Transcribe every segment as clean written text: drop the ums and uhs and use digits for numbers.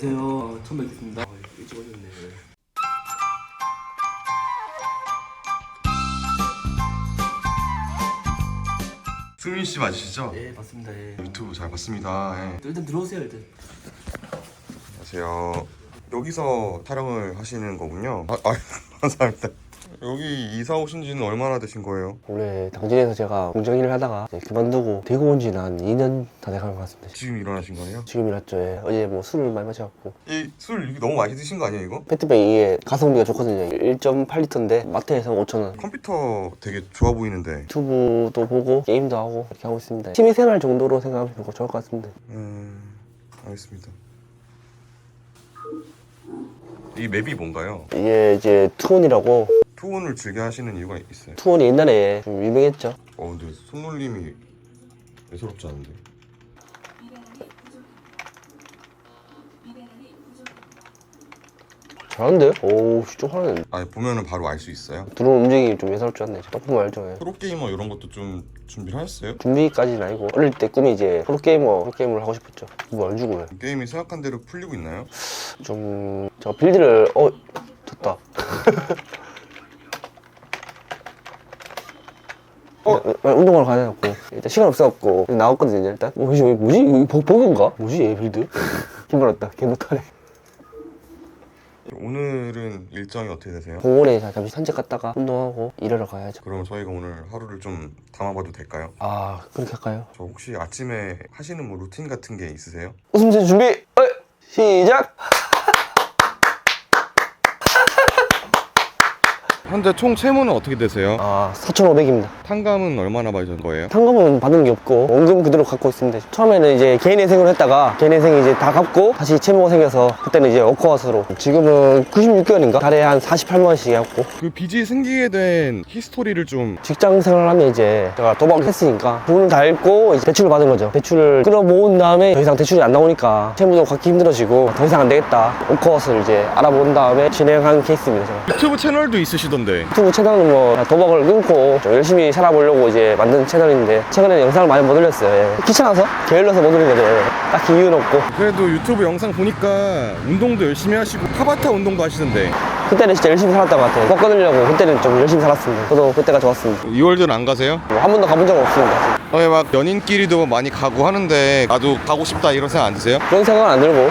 안녕하세요. 처음 뵙겠습니다. 일찍 오셨네. 승민 씨 맞으시죠? 네, 맞습니다. 예. 유튜브 잘 봤습니다. 예. 일단 들어오세요, 일단. 안녕하세요. 여기서 촬영을 하시는 거군요. 감사합니다. 여기 이사 오신 지는 얼마나 되신 거예요? 원래 당진에서 제가 공장 일을 하다가 이제 그만두고 대구 온 지는 한 2년 다 돼가는 것 같습니다. 지금 일어나신 거예요? 지금 일났죠. 예. 어제 뭐 술을 많이 마셔갖고 이 술 너무 많이 드신 거 아니에요 이거? 페트병 이게 가성비가 좋거든요. 1.8리터인데 마트에서 5,000원. 컴퓨터 되게 좋아 보이는데. 유튜브도 보고 게임도 하고 이렇게 하고 있습니다. 취미생활 정도로 생각하면 좋을 것 같습니다. 알겠습니다. 이 맵이 뭔가요? 이게 이제 투혼이라고. 투혼을 즐겨 하시는 이유가 있어요? 투혼이 옛날에 좀 유명했죠. 근데 손놀림이 예사롭지 않은데. 잘하는데? 오우 좀 하네. 아니 보면은 바로 알 수 있어요? 들어오는 움직임이 좀 예사롭지 않네. 딱 보면 알죠. 예. 프로게이머 이런 것도 좀 준비를 하셨어요? 준비까지는 아니고 어릴 때 꿈이 이제 프로게이머를 하고 싶었죠. 뭐 알주고요. 게임이 생각한 대로 풀리고 있나요? 좀 제가 빌드를 좋다. 운동하러 가야 돼갖고 일단 시간 없어갖고 나왔거든요. 일단 뭐지 이거 버그인가? 뭐지 얘 빌드? 힘들었다. 개 못하네. 오늘은 일정이 어떻게 되세요? 공원에 잠시 산책 갔다가 운동하고 일하러 가야죠. 그럼 저희가 오늘 하루를 좀 담아봐도 될까요? 아 그렇게 할까요? 저 혹시 아침에 하시는 뭐 루틴 같은 게 있으세요? 웃음소리 준비 시작! 현재 총 채무는 어떻게 되세요? 4,500입니다. 탕감은 얼마나 받으신 거예요? 상금은 받은 게 없고 원금 그대로 갖고 있습니다. 처음에는 이제 개인회생을 했다가 개인회생이 이제 다 갚고 다시 채무가 생겨서 그때는 이제 워커아웃으로 지금은 96개월인가? 달에 한 48만 원씩 해갖고 그 빚이 생기게 된 히스토리를 좀 직장 생활하면 이제 제가 도박했으니까 돈을 다 잃고 이제 대출을 받은 거죠. 대출을 끌어모은 다음에 더 이상 대출이 안 나오니까 채무도 갚기 힘들어지고 더 이상 안 되겠다. 워커아웃을 이제 알아본 다음에 진행한 케이스입니다. 제가. 유튜브 채널도 있으시던데. 유튜브 채널은 뭐 도박을 끊고 좀 열심히 살아보려고 이제 만든 채널인데 최근에 영상을 많이 못 올렸어요. 예. 귀찮아서 게을러서 못 올린 거죠. 예. 딱히 이유는 없고. 그래도 유튜브 영상 보니까 운동도 열심히 하시고 타바타 운동도 하시던데. 그때는 진짜 열심히 살았던 것 같아요. 꼭 끊으려고 그때는 좀 열심히 살았습니다. 저도 그때가 좋았습니다. 2월드는 안 가세요? 뭐 한 번도 가본 적은 없습니다. 막 연인끼리도 많이 가고 하는데 나도 가고 싶다 이런 생각 안 드세요? 그런 생각은 안 들고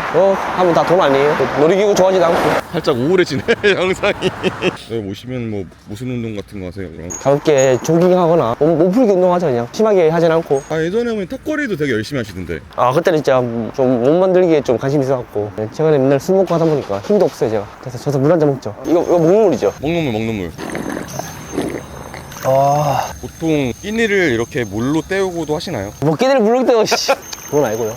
하면 다 돈 아니에요. 놀이기구 좋아하지도 않고 살짝 우울해지네 영상이. 여기 오시면 뭐 무슨 운동 같은 거 하세요 그럼? 가볍게 조깅하거나 몸풀기 운동하죠. 그냥 심하게 하진 않고. 예전에 보면 턱걸이도 되게 열심히 하시던데. 그때는 진짜 좀 몸 만들기에 좀 관심이 있어갖고 최근에 맨날 술 먹고 하다 보니까 힘도 없어요 제가. 그래서 저도 물 한 잔 먹죠. 이거 먹물이죠. 먹는물. 보통 끼니를 이렇게 물로 때우고도 하시나요? 뭐 끼니를 물로 때워 그건 아니고요.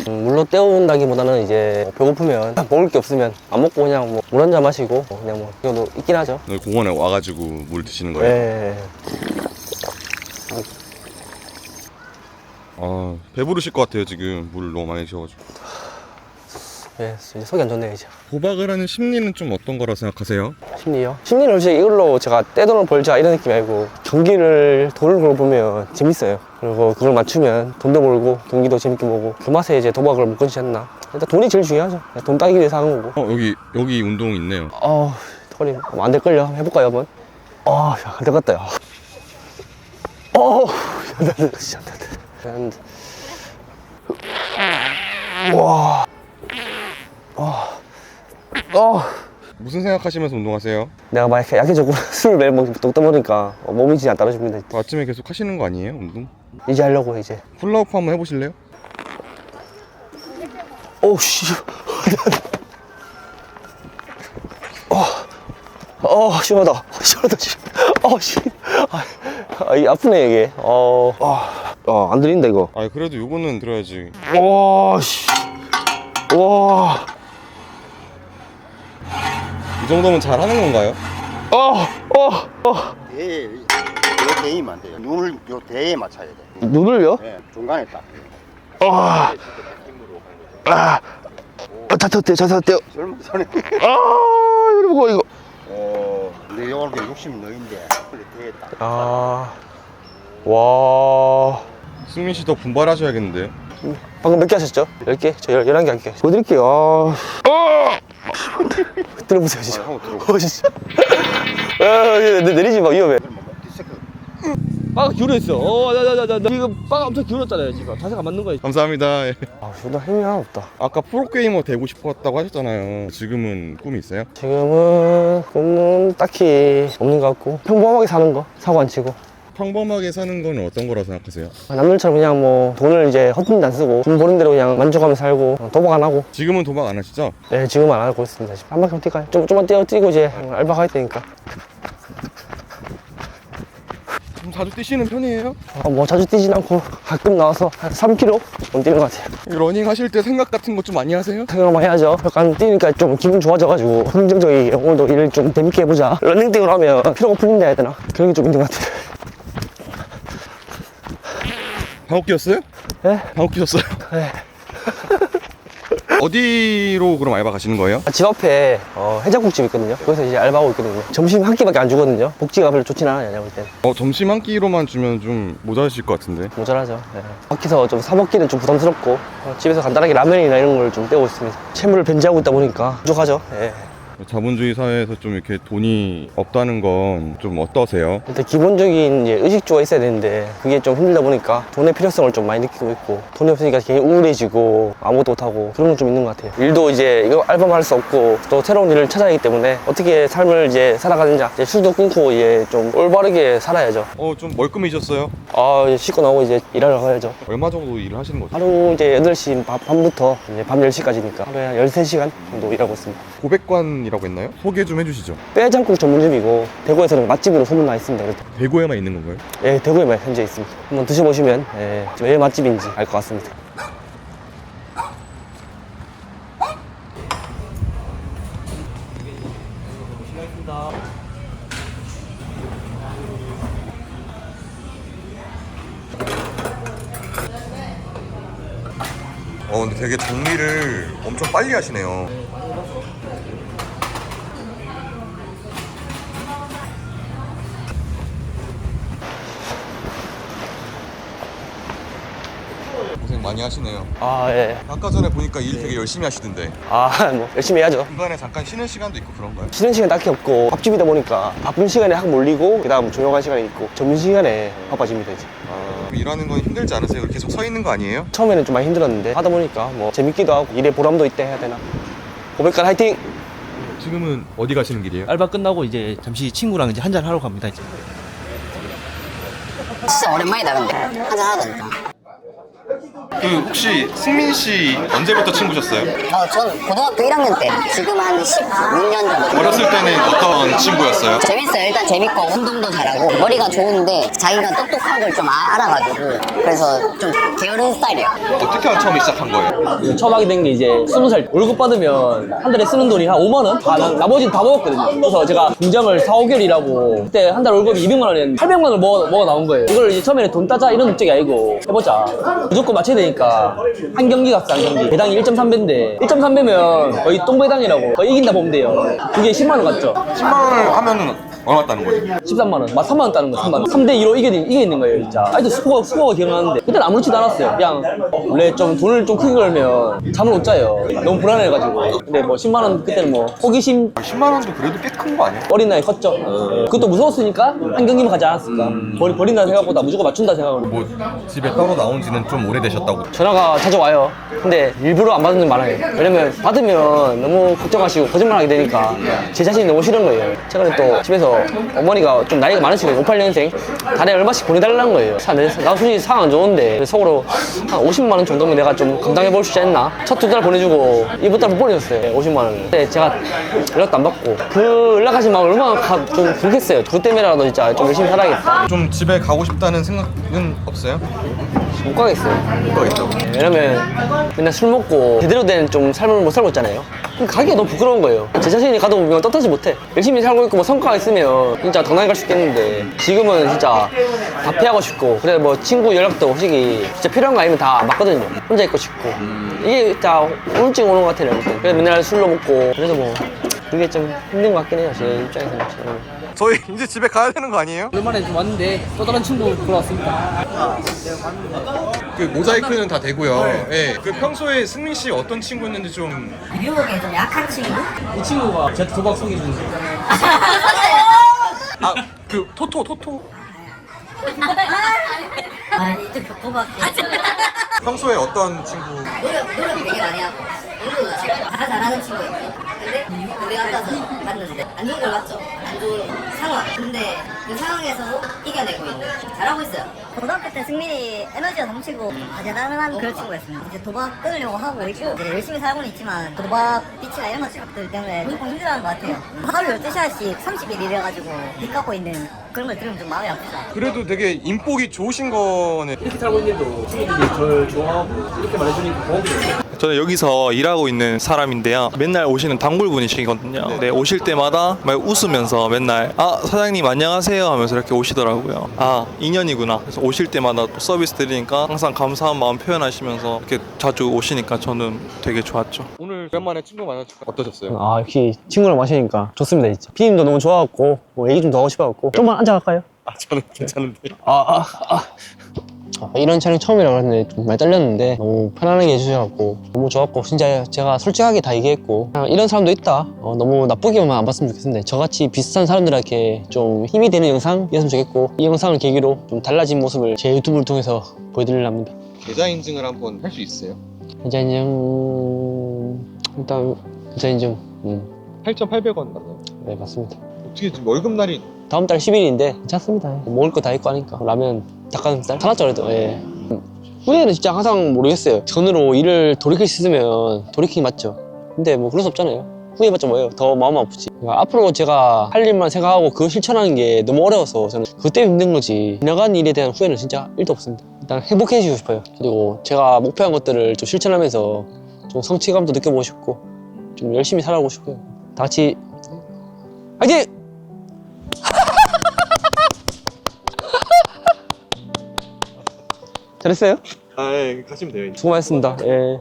물로 때운다기보다는 이제 배고프면 먹을 게 없으면 안 먹고 그냥 뭐 물 한 잔 마시고 그냥 뭐 이거도 있긴 하죠. 오늘 공원에 와가지고 물 드시는 거예요? 예. 배부르실 것 같아요 지금 물 너무 많이 드셔가지고. 예, 이제 속이 안 좋네요 이제. 도박을 하는 심리는 좀 어떤 거라 생각하세요? 심리요? 심리는 솔직히 이걸로 제가 떼돈을 벌자 이런 느낌이 아니고 돈을 걸어보면 재밌어요. 그리고 그걸 맞추면 돈도 벌고 경기도 재밌게 보고 그 맛에 이제 도박을 못 끊지 않나. 일단 돈이 제일 중요하죠. 돈 따기 위해서 하는 거고. 여기 운동 있네요. 턱걸이 안 될걸요? 한번 해볼까요 한번? 안 될 것 같다. 안 돼. 무슨 생각하시면서 운동하세요? 내가 막 약해졌고 술을 매일 먹다 보니까 몸이 진짜 안 따라줍니다. 아침에 계속 하시는 거 아니에요 운동? 이제 하려고 이제. 훌라후프 한번 해보실래요? 씨. 시원하다. 이 아프네 이게. 안 들린다 이거. 그래도 요거는 들어야지. 이 정도면 잘 하는 건가요? 요 대이면 안 돼요. 눈을 요 대에 맞춰야 돼. 눈을요? 네, 중간에 딱. 다 탔대요. 젊은 손에. 이거 보고 이거. 근데 요렇게 60너인데 대에 딱. 와. 승민 씨 더 분발하셔야겠는데요? 방금 몇 개 하셨죠? 10개? 저 11개 할게요. 보여드릴게요. 들어보세요, 진짜. 진짜. 내리지 마, 위험해. 바가 기울어있어. 지금 바가 엄청 기울었잖아요, 지금. 자세가 안 맞는 거예요. 감사합니다. 아, 존나 힘이 하나 없다. 아까 프로게이머 되고 싶었다고 하셨잖아요. 지금은 꿈이 있어요? 지금은 꿈은 딱히 없는 것 같고, 평범하게 사는 거, 사고 안 치고. 평범하게 사는 건 어떤 거라고 생각하세요? 남들처럼 그냥 뭐 돈을 이제 헛돈도 안 쓰고 돈 버는 대로 그냥 만족하면서 살고 도박 안 하고. 지금은 도박 안 하시죠? 네, 지금은 안 하고 있습니다. 지금 한 바퀴 뛰어가요. 좀만 뛰고 이제 알바 가야 되니까. 좀 자주 뛰시는 편이에요? 뭐 자주 뛰진 않고 가끔 나와서 한 3km 좀 뛰는 것 같아요. 러닝 하실 때 생각 같은 거 좀 많이 하세요? 생각 많이 하죠. 약간 뛰니까 좀 기분 좋아져가지고 긍정적이게 오늘도 일을 좀 재밌게 해보자. 러닝 뛰고 나면 피로가 풀린다 해야 되나? 그런 게 좀 있는 것 같아요. 방귀 뀌었어요? 네? 방귀 뀌었어요? 네. 어디로 그럼 알바 가시는 거예요? 집 앞에 해장국집 있거든요. 거기서 이제 알바하고 있거든요. 점심 한 끼밖에 안 주거든요. 복지가 별로 좋진 않아요, 내가 볼 때는. 점심 한 끼로만 주면 좀 모자라실 것 같은데. 모자라죠. 네. 밖에서 좀 사먹기는 좀 부담스럽고 집에서 간단하게 라면이나 이런 걸 좀 때우고 있습니다. 채무를 변제하고 있다 보니까 부족하죠. 네. 자본주의 사회에서 좀 이렇게 돈이 없다는 건 좀 어떠세요? 일단 기본적인 이제 의식주가 있어야 되는데 그게 좀 힘들다 보니까 돈의 필요성을 좀 많이 느끼고 있고 돈이 없으니까 괜히 우울해지고 아무것도 못하고 그런 건 좀 있는 것 같아요. 일도 이제 이거 알바만 할 수 없고 또 새로운 일을 찾아야 하기 때문에 어떻게 삶을 이제 살아가는지 이제 술도 끊고 이제 좀 올바르게 살아야죠. 좀 멀끔해졌어요. 이제 씻고 나오고 이제 일하러 가야죠. 얼마 정도 일을 하시는 거죠? 하루 이제 8시 밤부터 이제 밤 10시까지니까 하루에 한 13시간 정도 일하고 있습니다. 고백관이라고 했나요? 소개 좀 해주시죠. 뼈해장국 전문점이고 대구에서는 맛집으로 소문나 있습니다. 그래서 대구에만 있는 건가요? 예, 대구에만 현재 있습니다. 한번 드셔보시면 왜 맛집인지 알 것 같습니다. 근데 되게 정리를 엄청 빨리 하시네요. 고생 많이 하시네요. 예. 아까 전에 보니까 일 되게 열심히 하시던데. 뭐 열심히 해야죠. 중간에 잠깐 쉬는 시간도 있고 그런가요? 쉬는 시간 딱히 없고 밥집이다 보니까 바쁜 시간에 확 몰리고 그다음 조용한 시간이 있고 점심시간에 바빠집니다 이제. 일하는 건 힘들지 않으세요? 계속 서 있는 거 아니에요? 처음에는 좀 많이 힘들었는데 하다 보니까 뭐 재밌기도 하고 일에 보람도 있다 해야 되나. 고백관 화이팅! 지금은 어디 가시는 길이에요? 알바 끝나고 이제 잠시 친구랑 이제 한잔 하러 갑니다. 이제. 진짜 오랜만이다 근데 한잔 하자니까. 혹시 승민 씨 언제부터 친구셨어요? 전 고등학교 1학년 때 지금 한 16년 정도. 어렸을 때는 어떤 친구였어요? 재밌어요. 일단 재밌고 운동도 잘하고 머리가 좋은데 자기가 똑똑한 걸 좀 알아가지고 그래서 좀 게으른 스타일이에요. 어떻게 처음 시작한 거예요? 처음 하게 된 게 이제 20살 월급 받으면 한 달에 쓰는 돈이 한 5만 원? 나머지는 다 먹었거든요. 그래서 제가 공장을 4, 5개월 일하고 그때 한 달 월급이 200만 원이었는데 800만 원을 먹어 나온 거예요. 이걸 이제 처음에는 돈 따자 이런 목적이 아니고 해보자. 무조건 맞춰야 되니까 한 경기 갔어. 한 경기 배당이 1.3배인데 1.3배면 거의 똥배당이라고 거의 이긴다 보면 돼요. 그게 10만 원 같죠? 10만 원을 하면은 얼마 따는 거죠? 13만 원, 막 3만 원 따는 거야. 3만 원. 3대2로 이게 있는 거예요, 진짜. 아직도 스코어가 기억나는데 그때는 아무렇지도 않았어요. 그냥 원래 좀 돈을 좀 크게 걸면 잠을 못 자요. 너무 불안해가지고. 근데 뭐 10만 원 그때는 뭐 호기심 10만 원도 그래도 꽤 큰 거 아니에요? 어린 나이 컸죠. 그것도 무서웠으니까 한 경기만 가지 않았을까. 버린다는 생각보다 무조건 맞춘다 생각으로. 뭐 집에 따로 나온 지는 좀 오래되셨다고. 전화가 자주 와요. 근데 일부러 안 받는 분 많아요. 왜냐면 받으면 너무 걱정하시고 거짓말하게 되니까 제 자신이 너무 싫은 거예요. 최근에 또 집에서 어머니가 좀 나이가 많으시거든요. 58년생. 달에 얼마씩 보내달라는 거예요. 나도 솔직히 상황 안 좋은데 서울로 한 50만 원 정도면 내가 좀 감당해 볼 수 있지 않나? 첫 두 달 보내주고 이번 달 못 보내줬어요. 50만 원을. 근데 제가 연락도 안 받고 그 연락하신 마음을 얼마나 좀 불쾌했어요. 그것 때문에라도 진짜 좀 열심히 살아야겠다. 좀 집에 가고 싶다는 생각은 없어요? 못 가겠어요. 못 가겠다고. 왜냐면 맨날 술 먹고 제대로 된 좀 삶을 못 살고 있잖아요. 가기가 너무 부끄러운 거예요. 제 자신이 가도 보면 떳떳하지 못해. 열심히 살고 있고 뭐 성과가 있으면 진짜 당당히 갈 수 있겠는데 지금은 진짜 다 피하고 싶고 그래 뭐 친구 연락도 솔직히 진짜 필요한 거 아니면 다 맞거든요. 혼자 있고 싶고 이게 진짜 우울증 오는 것 같아요. 그래서 맨날 술로 먹고 그래서 뭐 그게 좀 힘든 것 같긴 해요. 제 입장에서는. 저희 이제 집에 가야 되는 거 아니에요? 오랜만에 좀 왔는데 또 다른 친구 보러 왔습니다. 그 모자이크는 다 되고요. 예. 그 평소에 승민 씨 어떤 친구였는지 좀. 유혹에 좀 약한 친구? 이 친구가 제 도박 소개해준 거. 아, 그 토토. 아니 좀 도박 평소에 어떤 친구? 노력 되게 많이 하고 공부도 다 잘하는 친구예요. 근데 우리 가서 봤는데 안 좋은 걸 봤죠. 안 좋은 상황. 근데 그 상황에서도 이겨내고 있는 잘하고 있어요. 고등학교 때 승민이 에너지가 넘치고 대단한 그런 친구였습니다. 이제 도박 끊으려고 하고 있고 이제 열심히 살고는 있지만 도박 빚이나 이런 것들 때문에 조금 힘들어하는 것 같아요. 하루 12시간씩 30일 일해가지고 빚 갚고 있는 그런 걸 들으면 좀 마음이 아프다. 그래도 되게 인복이 좋으신 거네. 이렇게 살고 있는데도 친구들이 저를 좋아하고 이렇게 말해주니까 고맙네요. 저는 여기서 일하고 있는 사람인데요. 맨날 오시는 단골분이시거든요. 네, 오실 때마다 막 웃으면서 맨날 사장님 안녕하세요 하면서 이렇게 오시더라고요. 인연이구나. 그래서 오실 때마다 또 서비스 드리니까 항상 감사한 마음 표현하시면서 이렇게 자주 오시니까 저는 되게 좋았죠. 오늘 오랜만에 친구 만나니까 어떠셨어요? 아 역시 친구랑 마시니까 좋습니다 진짜. 피디님도 너무 좋아갖고 뭐 얘기 좀 더 하고 싶어갖고 좀만 앉아갈까요? 저는 괜찮은데. 이런 촬영 처음이라 그랬는데 좀 많이 떨렸는데 너무 편안하게 해주셔갖고 너무 좋았고 진짜 제가 솔직하게 다 얘기했고 이런 사람도 있다 너무 나쁘게만 안 봤으면 좋겠는데 저같이 비슷한 사람들에게 좀 힘이 되는 영상이었으면 좋겠고 이 영상을 계기로 좀 달라진 모습을 제 유튜브를 통해서 보여드리려 합니다. 계좌 인증을 한번 할 수 있어요? 계좌 인증 일단 계좌 인증 8,800원 맞나요? 네 맞습니다. 어떻게 지금 월급날이 다음 달 10일인데 괜찮습니다. 먹을 거 다 있고 하니까 라면, 닭가슴살 사놨죠 그래도. 예. 후회는 진짜 항상 모르겠어요. 전으로 일을 돌이킬 수 있으면 돌이키기 맞죠. 근데 뭐 그럴 수 없잖아요. 후회해봤자 뭐예요. 더 마음 아프지. 그러니까 앞으로 제가 할 일만 생각하고 그거 실천하는 게 너무 어려워서 저는 그것 때문에 힘든 거지 지나간 일에 대한 후회는 진짜 1도 없습니다. 일단 행복해지고 싶어요. 그리고 제가 목표한 것들을 좀 실천하면서 좀 성취감도 느껴보고 싶고 좀 열심히 살아가고 싶고요. 다 같이 화이팅! 잘했어요? 예, 가시면 돼요. 수고하셨습니다. 예.